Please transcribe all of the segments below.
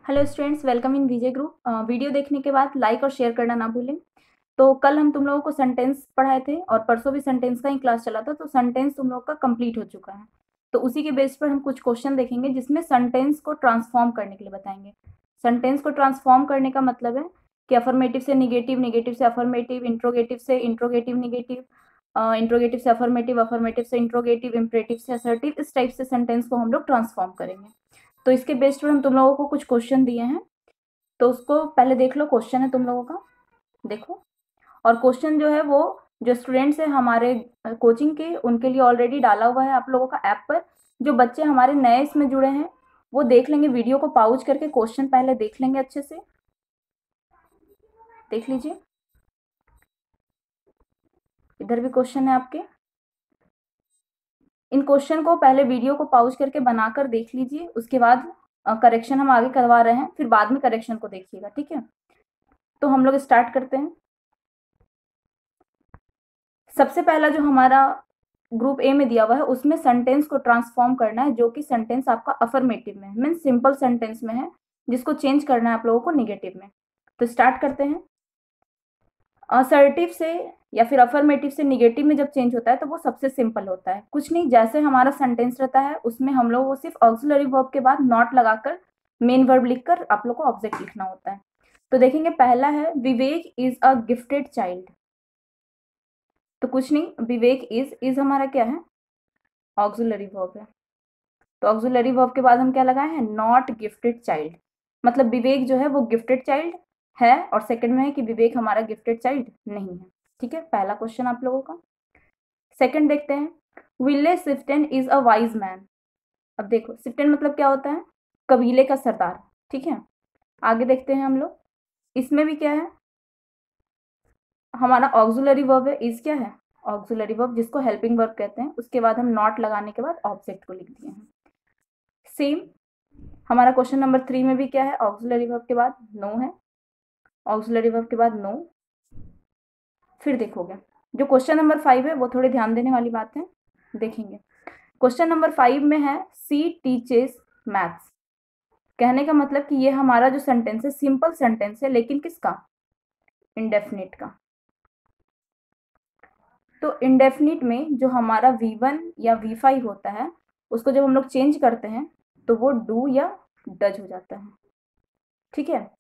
Hello students, welcome in Vijay group. Video देखने के बाद लाइक और शेयर करना ना भूलें। तो कल हम तुम लोगों को सेंटेंस पढ़ाए थे और परसों भी सेंटेंस का ही क्लास चला था, तो सेंटेंस तुम लोग का कंप्लीट हो चुका है। तो उसी के बेस पर हम कुछ क्वेश्चन देखेंगे जिसमें सेंटेंस को ट्रांसफॉर्म करने के लिए बताएंगे। सेंटेंस को ट्रांसफॉर्म करने का मतलब है कि अफर्मेटिव से निगेटिव, निगेटिव से अफर्मेटिव, इंट्रोगेटिव से इंट्रोगेटिव निगेटिव, इंट्रोगेटिव से अफर्मेटिव, अफर्मेटिव से इंट्रोगेटिव, इम्परेटिव से असर्टिव, इस टाइप से सेंटेंस को हम लोग ट्रांसफॉर्म करेंगे। तो इसके बेस पर हम तुम लोगों को कुछ क्वेश्चन दिए हैं, तो उसको पहले देख लो। क्वेश्चन है तुम लोगों का, देखो। और क्वेश्चन जो है वो जो स्टूडेंट्स है हमारे कोचिंग के, उनके लिए ऑलरेडी डाला हुआ है आप लोगों का ऐप पर। जो बच्चे हमारे नए इसमें जुड़े हैं वो देख लेंगे, वीडियो को पॉज करके क्वेश्चन पहले देख लेंगे, अच्छे से देख लीजिए। इधर भी क्वेश्चन है आपके। इन क्वेश्चन को पहले वीडियो को पॉज करके बनाकर देख लीजिए, उसके बाद करेक्शन हम आगे करवा रहे हैं, फिर बाद में करेक्शन को देखिएगा, ठीक है। तो हम लोग स्टार्ट करते हैं। सबसे पहला जो हमारा ग्रुप ए में दिया हुआ है उसमें सेंटेंस को ट्रांसफॉर्म करना है, जो कि सेंटेंस आपका अफर्मेटिव में है, मीन सिंपल सेंटेंस में है, जिसको चेंज करना है आप लोगों को निगेटिव में। तो स्टार्ट करते हैं। असर्टिव से या फिर अफर्मेटिव से निगेटिव में जब चेंज होता है तो वो सबसे सिंपल होता है। कुछ नहीं, जैसे हमारा सेंटेंस रहता है उसमें हम लोग वो सिर्फ ऑक्सिलरी वर्ब के बाद नॉट लगाकर मेन वर्ब लिखकर आप लोग को ऑब्जेक्ट लिखना होता है। तो देखेंगे, पहला है विवेक इज अ गिफ्टेड चाइल्ड। तो कुछ नहीं, विवेक इज हमारा क्या है, ऑक्सिलरी वर्ब है। तो ऑक्सिलरी वर्ब के बाद हम क्या लगाए हैं, नॉट गिफ्टेड चाइल्ड। मतलब विवेक जो है वो गिफ्टेड चाइल्ड है, और सेकंड में है कि विवेक हमारा गिफ्टेड चाइल्ड नहीं है। ठीक है, पहला क्वेश्चन आप लोगों का। सेकंड देखते हैं, विले सिफ्टन इज अ वाइज मैन। अब देखो, सिफ्टन मतलब क्या होता है, कबीले का सरदार। ठीक है, आगे देखते हैं हम लोग। इसमें भी क्या है, हमारा ऑक्सिलरी वर्ब है, इज क्या है, ऑक्सिलरी वर्ब, जिसको हेल्पिंग वर्ब कहते हैं। उसके बाद हम नॉट लगाने के बाद ऑब्जेक्ट को लिख दिए हैं। सेम हमारा क्वेश्चन नंबर 3 में भी क्या है, ऑक्सिलरी वर्ब के बाद नो है, ऑक्सिलरी वर्ब के बाद नो। फिर देखोगे जो क्वेश्चन नंबर 5 है वो थोड़ी ध्यान देने वाली बात है, देखेंगे। क्वेश्चन नंबर 5 में है सी टीचेस मैथ्स। कहने का मतलब कि ये हमारा जो सेंटेंस है सिंपल सेंटेंस है, लेकिन किसका, इंडेफिनिट का। तो इंडेफिनिट में जो हमारा V1 या V5 होता है उसको जब हम लोग चेंज करते हैं तो वो डू या डज हो जाता है। ठीक है,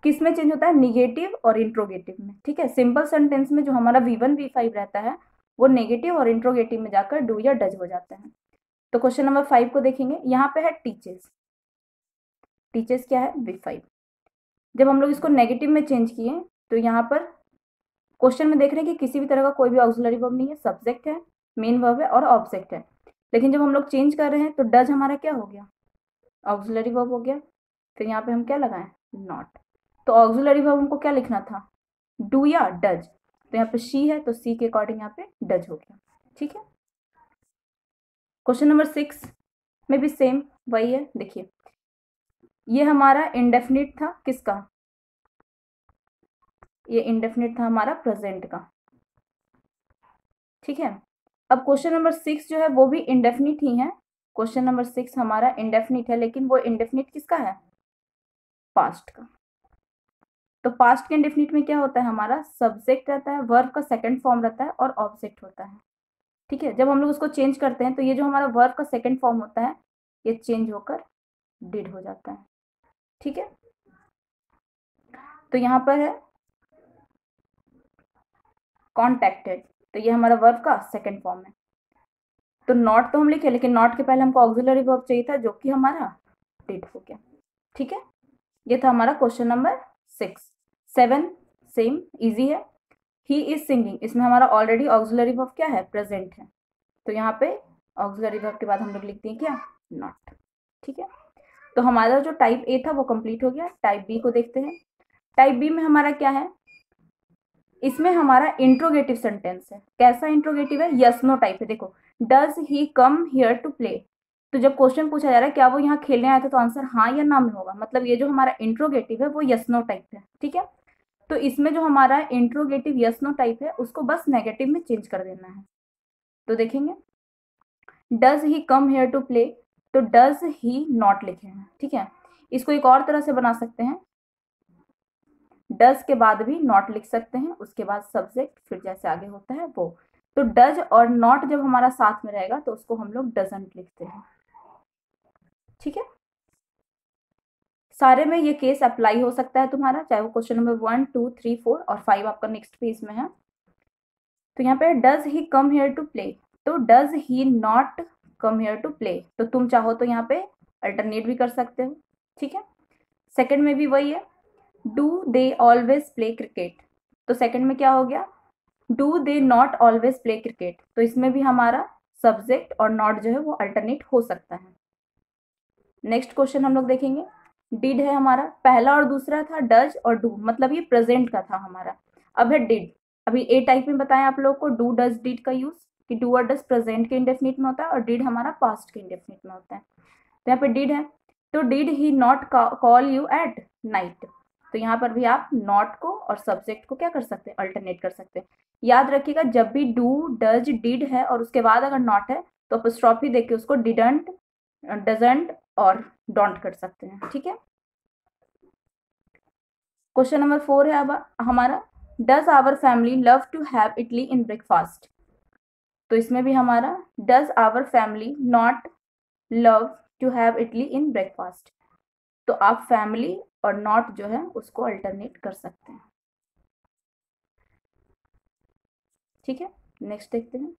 किस में चेंज होता है, निगेटिव और इंट्रोगेटिव में। ठीक है, सिंपल सेंटेंस में जो हमारा V1 V5 रहता है वो नेगेटिव और इंट्रोगेटिव में जाकर डू या डज हो जाता है। तो क्वेश्चन नंबर 5 को देखेंगे, यहाँ पे है टीचर्स। टीचर्स क्या है, V5। जब हम लोग इसको नेगेटिव में चेंज किए तो यहाँ पर क्वेश्चन में देख रहे हैं कि किसी भी तरह का कोई भी ऑक्सिलरी वर्ब नहीं है, सब्जेक्ट है, मेन वर्ब है और ऑब्जेक्ट है। लेकिन जब हम लोग चेंज कर रहे हैं तो डज हमारा क्या हो गया, ऑक्सिलरी वर्ब हो गया। फिर यहाँ पे हम क्या लगाएं, नॉट। तो ऑक्सिलरी वर्ब हमको क्या लिखना था, डू या डज। तो यहाँ पे शी है तो सी के अकॉर्डिंग यहाँ पे डज हो गया। ठीक है, क्वेश्चन नंबर 6 में भी सेम वही है। देखिए, ये हमारा इंडेफिनिट था, किसका, ये इंडेफिनिट था हमारा प्रेजेंट का। ठीक है, अब क्वेश्चन नंबर 6 जो है वो भी इंडेफिनिट ही है। क्वेश्चन नंबर 6 हमारा इंडेफिनिट है, लेकिन वो इंडेफिनिट किसका है, पास्ट का। तो पास्ट के इंडेफिनिट में क्या होता है, हमारा सब्जेक्ट रहता है, वर्ब का सेकंड फॉर्म रहता है और ऑब्जेक्ट होता है। ठीक है, जब हम लोग उसको चेंज करते हैं तो ये जो हमारा वर्ब का सेकंड फॉर्म होता है ये चेंज होकर डिड हो जाता है। ठीक है, तो यहाँ पर है कॉन्टेक्टेड, तो ये हमारा वर्ब का सेकंड फॉर्म है। तो नॉट तो हम लिखे, लेकिन नॉट के पहले हमको ऑक्सिलरी वर्ब चाहिए था जो कि हमारा डिड हो गया। ठीक है, ये था हमारा क्वेश्चन नंबर 6। 7 सेम इजी है, ही इज सिंगिंग। इसमें हमारा ऑलरेडी ऑक्सिलरी वर्ब क्या है, प्रेजेंट है। तो यहाँ पे ऑक्सिलरी वर्ब के बाद हम लोग लिखते हैं क्या, नॉट। ठीक है, तो हमारा जो टाइप ए था वो कंप्लीट हो गया। टाइप बी को देखते हैं। टाइप बी में हमारा क्या है, इसमें हमारा इंट्रोगेटिव सेंटेंस है। कैसा इंट्रोगेटिव है, यस नो टाइप है। देखो, does he come here to play. तो जब क्वेश्चन पूछा जा रहा है क्या वो यहाँ खेलने आया था, तो आंसर हाँ या ना में होगा। मतलब ये जो हमारा इंट्रोगेटिव है वो यस नो टाइप है। ठीक है, तो इसमें जो हमारा इंट्रोगेटिव यस नो टाइप है उसको बस नेगेटिव में चेंज कर देना है। तो देखेंगे, does he come here to play, तो डज ही नॉट लिखे हैं। ठीक है, इसको एक और तरह से बना सकते हैं, डज के बाद भी नॉट लिख सकते हैं, उसके बाद सब्जेक्ट, फिर जैसे आगे होता है वो। तो डज और नॉट जब हमारा साथ में रहेगा तो उसको हम लोग डजंट लिखते हैं। ठीक है, सारे में ये केस अप्लाई हो सकता है तुम्हारा, चाहे वो क्वेश्चन नंबर 1, 2, 3, 4 और 5 आपका नेक्स्ट पेज में है। तो यहाँ पे does he come here to play, तो does he not come here to play, तो तुम चाहो तो यहाँ पे अल्टरनेट भी कर सकते हो। ठीक है, सेकंड में भी वही है, do they always play cricket, तो सेकंड में क्या हो गया, do they not always play cricket, तो इसमें भी हमारा सब्जेक्ट और नॉट जो है वो अल्टरनेट हो सकता है। नेक्स्ट क्वेश्चन हम लोग देखेंगे, डिड है हमारा, पहला और दूसरा था डज और डू, मतलब ये प्रेजेंट का था हमारा। अब है डिड, अभी ए टाइप में बताया आप लोग को डू डज डिड का यूज, कि डू और डज प्रेजेंट के इंडेफिनिट में होता है और डिड हमारा पास्ट के इंडेफिनिट में होता है। तो यहाँ पे डिड है, तो did he not call you at night, तो यहाँ पर भी आप नॉट को और सब्जेक्ट को क्या कर सकते हैं, अल्टरनेट कर सकते हैं। याद रखिएगा जब भी डू डज डिड है और उसके बाद अगर नॉट है तो अपॉस्ट्रोफी देके उसको डिडंट, डजंट और डोंट कर सकते हैं। ठीक है, क्वेश्चन नंबर 4 है अब हमारा, does our family love to have idli in breakfast, तो इसमें भी हमारा does our family not love to have idli in breakfast, तो आप फैमिली और नॉट जो है उसको अल्टरनेट कर सकते हैं। ठीक है, नेक्स्ट देखते हैं।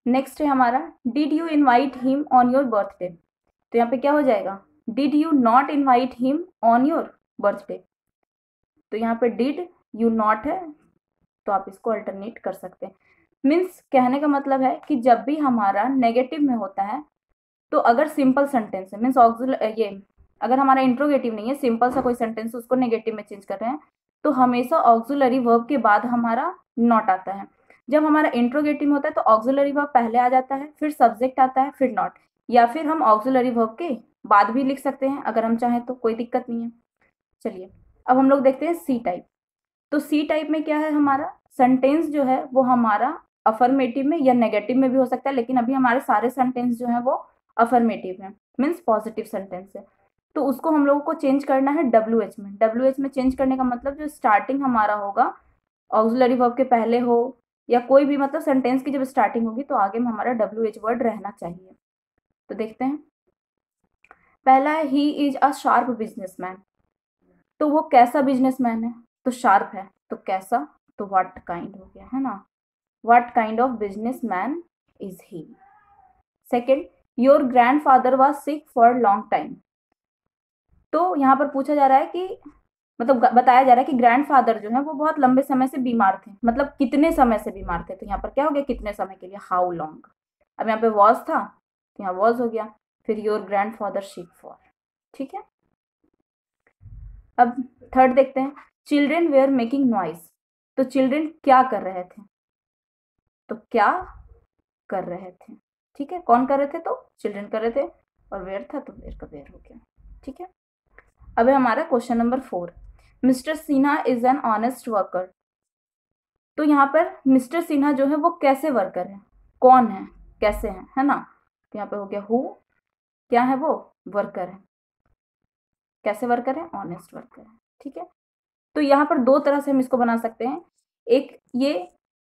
नेक्स्ट है हमारा, did you invite him on your birthday, तो यहाँ पे क्या हो जाएगा, did you not invite him on your birthday, तो यहाँ पे डिड यू नॉट है तो आप इसको अल्टरनेट कर सकते हैं। मीन्स कहने का मतलब है कि जब भी हमारा नेगेटिव में होता है तो अगर सिंपल सेंटेंस है, मीन्स ये अगर हमारा इंट्रोगेटिव नहीं है, सिंपल सा कोई सेंटेंस उसको नेगेटिव में चेंज कर रहे हैं, तो हमेशा ऑक्सिलरी वर्ब के बाद हमारा नॉट आता है। जब हमारा इंट्रोगेटिव में होता है तो ऑक्सिलरी वर्ब पहले आ जाता है, फिर सब्जेक्ट आता है, फिर नॉट, या फिर हम ऑक्सिलरी वर्ब के बाद भी लिख सकते हैं अगर हम चाहें तो, कोई दिक्कत नहीं है। चलिए अब हम लोग देखते हैं सी टाइप। तो सी टाइप में क्या है, हमारा सेंटेंस जो है वो हमारा अफर्मेटिव में या नेगेटिव में भी हो सकता है, लेकिन अभी हमारे सारे सेंटेंस जो है वो अफर्मेटिव है, मीन्स पॉजिटिव सेंटेंस है। तो उसको हम लोगों को चेंज करना है WH में। WH में चेंज करने का मतलब जो स्टार्टिंग हमारा होगा ऑक्सिलरी वर्ब के पहले हो या कोई भी, मतलब सेंटेंस की जब स्टार्टिंग होगी तो आगे में हमारा WH वर्ड रहना चाहिए। तो देखते हैं, पहला है he is a sharp businessman, तो वो कैसा बिजनेसमैन है, तो शार्प है, तो कैसा, तो व्हाट काइंड हो गया है ना, what kind of businessman is he. Second, your grandfather was sick for long time, तो यहाँ पर पूछा जा रहा है कि मतलब बताया जा रहा है कि ग्रैंडफादर जो है वो बहुत लंबे समय से बीमार थे, मतलब कितने समय से बीमार थे, तो यहाँ पर क्या हो गया, कितने समय के लिए, हाउ लॉन्ग। अब यहाँ पे वॉज था तो यहाँ वॉज हो गया, फिर योर ग्रैंडफादर सिक फॉर। ठीक है, अब थर्ड देखते हैं, चिल्ड्रेन वेयर मेकिंग नॉइज, तो चिल्ड्रेन क्या कर रहे थे, तो क्या कर रहे थे। ठीक है, कौन कर रहे थे, तो चिल्ड्रेन कर रहे थे, और वेयर था तो वेयर का वेयर हो गया। ठीक है, अब है हमारा question number 4, mister Sinha is an honest worker, तो यहाँ पर मिस्टर सिन्हा जो है वो कैसे वर्कर है, कौन है, कैसे है ना, तो यहाँ पे हो गया हु, क्या है वो, वर्कर है, कैसे वर्कर है, ऑनेस्ट वर्कर है। ठीक है, तो यहाँ पर दो तरह से हम इसको बना सकते हैं, एक ये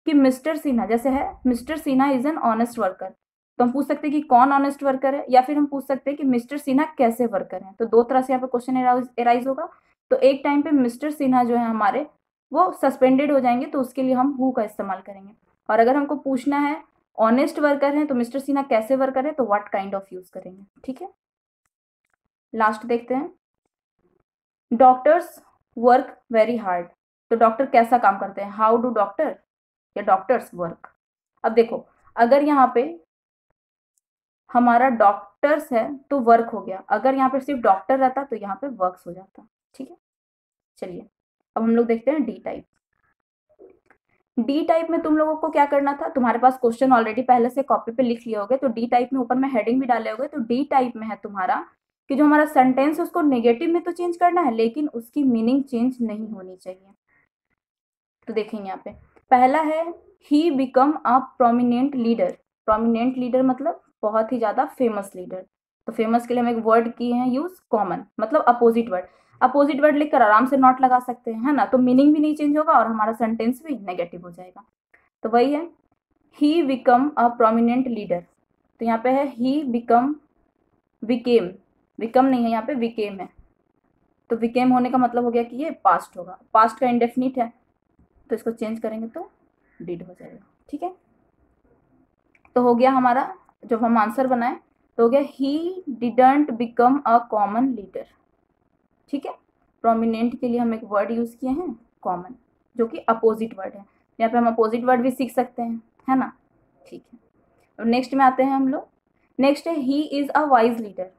कि मिस्टर सिन्हा जैसे है, mister Sinha is an honest worker, तो हम पूछ सकते हैं कि कौन ऑनेस्ट वर्कर है, या फिर हम पूछ सकते हैं कि मिस्टर सिन्हा कैसे वर्कर है। तो दो तरह से यहाँ पे क्वेश्चन एराइज होगा। तो एक टाइम पे मिस्टर सिन्हा जो है हमारे वो सस्पेंडेड हो जाएंगे, तो उसके लिए हम हु का इस्तेमाल करेंगे, और अगर हमको पूछना है ऑनेस्ट वर्कर है तो मिस्टर सिन्हा कैसे वर्कर है, तो व्हाट काइंड ऑफ यूज करेंगे। ठीक है, लास्ट देखते हैं, डॉक्टर्स वर्क वेरी हार्ड, तो डॉक्टर कैसा काम करते हैं, हाउ डू डॉक्टर या डॉक्टर्स वर्क। अब देखो अगर यहाँ पे हमारा डॉक्टर्स है तो वर्क हो गया, अगर यहाँ पे सिर्फ डॉक्टर रहता तो यहाँ पे वर्क्स हो जाता। ठीक है, चलिए अब हम लोग देखते हैं डी टाइप। डी टाइप में तुम लोगों को क्या करना था, तुम्हारे पास क्वेश्चन ऑलरेडी पहले से कॉपी पे लिख लिए होगे, तो डी टाइप में ऊपर में हेडिंग भी डाले होगे। तो डी टाइप में है तुम्हारा कि जो हमारा सेंटेंस है उसको नेगेटिव में तो चेंज करना है, लेकिन उसकी मीनिंग चेंज नहीं होनी चाहिए। तो देखेंगे यहाँ पे पहला है he become a prominent leader, prominent leader मतलब बहुत ही ज़्यादा फेमस लीडर। तो फेमस के लिए हम एक वर्ड किए हैं यूज कॉमन, मतलब अपोजिट वर्ड। अपोजिट वर्ड लिखकर आराम से नॉट लगा सकते हैं, है ना, तो मीनिंग भी नहीं चेंज होगा और हमारा सेंटेंस भी नेगेटिव हो जाएगा। तो वही है, he become a prominent leader. तो यहाँ पे है ही बिकम, बिकेम, बिकम नहीं है यहाँ पे, बिकेम है। तो बिकेम होने का मतलब हो गया कि ये पास्ट होगा, पास्ट का इंडेफिनिट है, तो इसको चेंज करेंगे तो डिड हो जाएगा। ठीक है, तो हो गया हमारा, जब हम आंसर बनाए तो हो गया he didn't become a common leader. ठीक है, प्रोमिनेंट के लिए हम एक वर्ड यूज किए हैं कॉमन, जो कि अपोजिट वर्ड है। यहाँ पे हम अपोजिट वर्ड भी सीख सकते हैं, है ना। ठीक है, अब नेक्स्ट में आते हैं हम लोग। नेक्स्ट है he is a wise leader.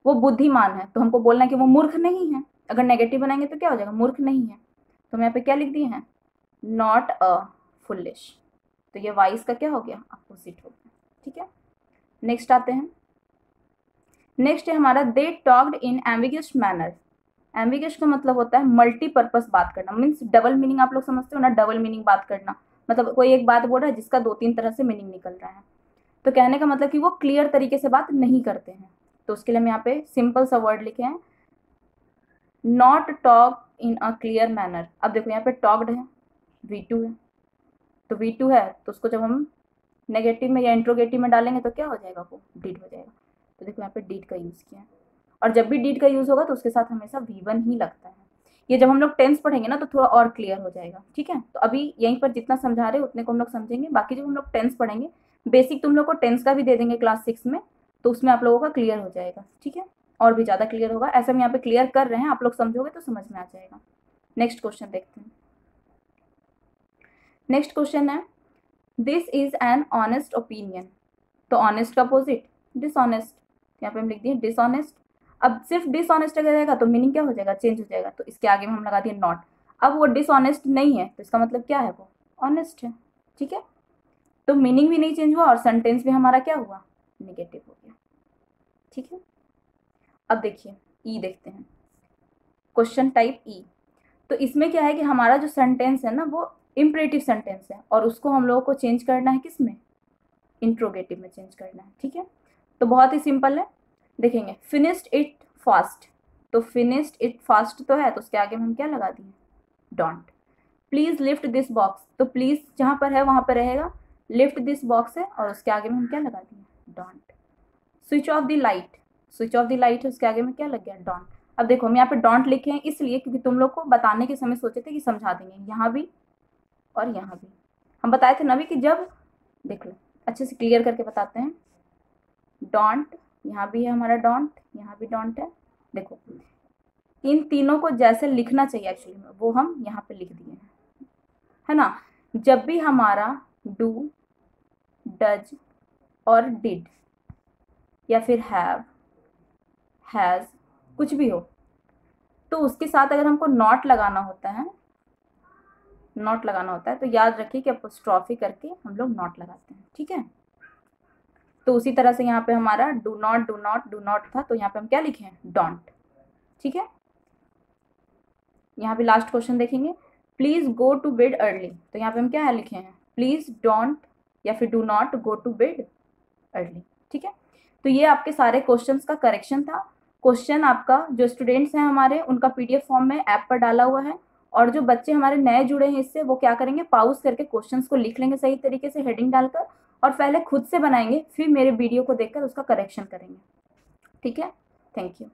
वो बुद्धिमान है, तो हमको बोलना है कि वो मूर्ख नहीं है। अगर नेगेटिव बनाएंगे तो क्या हो जाएगा, मूर्ख नहीं है। तो हम यहाँ पे क्या लिख दिए हैं, नॉट अ फुलिश। तो ये वाइज का क्या हो गया, अपोजिट हो गया। ठीक है, नेक्स्ट आते हैं। नेक्स्ट है हमारा they talked in ambiguous manner. Ambiguous का मतलब होता है मल्टीपर्पस बात करना, मीन्स डबल मीनिंग, आप लोग समझते हो ना, डबल मीनिंग बात करना, मतलब कोई एक बात बोल रहा है जिसका 2-3 तरह से मीनिंग निकल रहा है। तो कहने का मतलब कि वो क्लियर तरीके से बात नहीं करते हैं। तो उसके लिए हम यहाँ पे सिंपल सा वर्ड लिखे हैं, not talk in a clear manner. अब देखो यहाँ पे टॉक्ड है, V2 है, तो V2 है तो उसको जब हम नेगेटिव में या इंट्रोगेटिव में डालेंगे तो क्या हो जाएगा, वो डिड हो जाएगा। तो देखो यहाँ पे डिड का यूज़ किया है, और जब भी डिड का यूज़ होगा तो उसके साथ हमेशा V1 ही लगता है। ये जब हम लोग टेंस पढ़ेंगे ना तो थोड़ा और क्लियर हो जाएगा। ठीक है, तो अभी यहीं पर जितना समझा रहे उतने को हम लोग समझेंगे, बाकी जब हम लोग टेंस पढ़ेंगे, बेसिक तुम लोग को टेंस का भी दे देंगे क्लास 6 में, तो उसमें आप लोगों का क्लियर हो जाएगा। ठीक है, और भी ज़्यादा क्लियर होगा। ऐसे हम यहाँ पे क्लियर कर रहे हैं, आप लोग समझोगे तो समझ में आ जाएगा। नेक्स्ट क्वेश्चन देखते हैं। नेक्स्ट क्वेश्चन है this is an honest opinion. तो ऑनेस्ट का अपोजिट डिसऑनेस्ट, यहाँ पे हम लिख दिए डिसऑनेस्ट। अब सिर्फ डिसऑनेस्ट अगर रहेगा तो मीनिंग क्या हो जाएगा, चेंज हो जाएगा। तो इसके आगे में हम लगा दिए नॉट। अब वो डिसऑनेस्ट नहीं है तो इसका मतलब क्या है, वो ऑनेस्ट है। ठीक है, तो मीनिंग भी नहीं चेंज हुआ और सेंटेंस भी हमारा क्या हुआ, नेगेटिव हो गया। ठीक है, अब देखिए ई देखते हैं, क्वेश्चन टाइप ई। तो इसमें क्या है कि हमारा जो सेंटेंस है ना वो इम्परेटिव सेंटेंस है, और उसको हम लोगों को चेंज करना है किस में, इंट्रोगेटिव में चेंज करना है। ठीक है, तो बहुत ही सिंपल है, देखेंगे फिनिश्ड इट फास्ट। तो फिनिश्ड इट फास्ट तो है, तो उसके आगे में हम क्या लगा दिए, don't. Please lift this box, तो प्लीज जहां पर है वहां पर रहेगा लिफ्ट दिस बॉक्स है, और उसके आगे में हम क्या लगा दिए, don't. Switch off the light, switch off the light है, उसके आगे में क्या लग गया, डोंट। अब देखो हम यहाँ पे डोंट लिखे हैं इसलिए क्योंकि तुम लोग को बताने के समय सोचे थे कि समझा देंगे, यहाँ भी और यहाँ भी। हम बताए थे ना भी कि जब, देख लो अच्छे से क्लियर करके बताते हैं। डोंट, यहाँ भी है हमारा डोंट, यहाँ भी डोंट है। देखो इन तीनों को जैसे लिखना चाहिए एक्चुअली में वो हम यहाँ पे लिख दिए हैं, है ना। जब भी हमारा डू, डज और डिड या फिर हैव, हैज, कुछ भी हो, तो उसके साथ अगर हमको नॉट लगाना होता है, नॉट लगाना होता है, तो याद रखिए कि अपोस्ट्रॉफी करके हम लोग नॉट लगाते हैं। ठीक है, तो उसी तरह से यहाँ पे हमारा do not, do not, do not था, तो यहाँ पे हम क्या लिखे हैं, डोंट। ठीक है, यहाँ पे लास्ट क्वेश्चन देखेंगे, please go to bed early. तो यहाँ पे हम क्या है लिखे हैं, प्लीज डोंट या फिर do not go to bed early. ठीक है, तो ये आपके सारे क्वेश्चंस का करेक्शन था। क्वेश्चन आपका जो स्टूडेंट्स हैं हमारे उनका PDF फॉर्म में ऐप पर डाला हुआ है, और जो बच्चे हमारे नए जुड़े हैं इससे, वो क्या करेंगे, पॉज करके क्वेश्चंस को लिख लेंगे सही तरीके से हेडिंग डालकर, और पहले खुद से बनाएंगे, फिर मेरे वीडियो को देखकर उसका करेक्शन करेंगे। ठीक है, थैंक यू।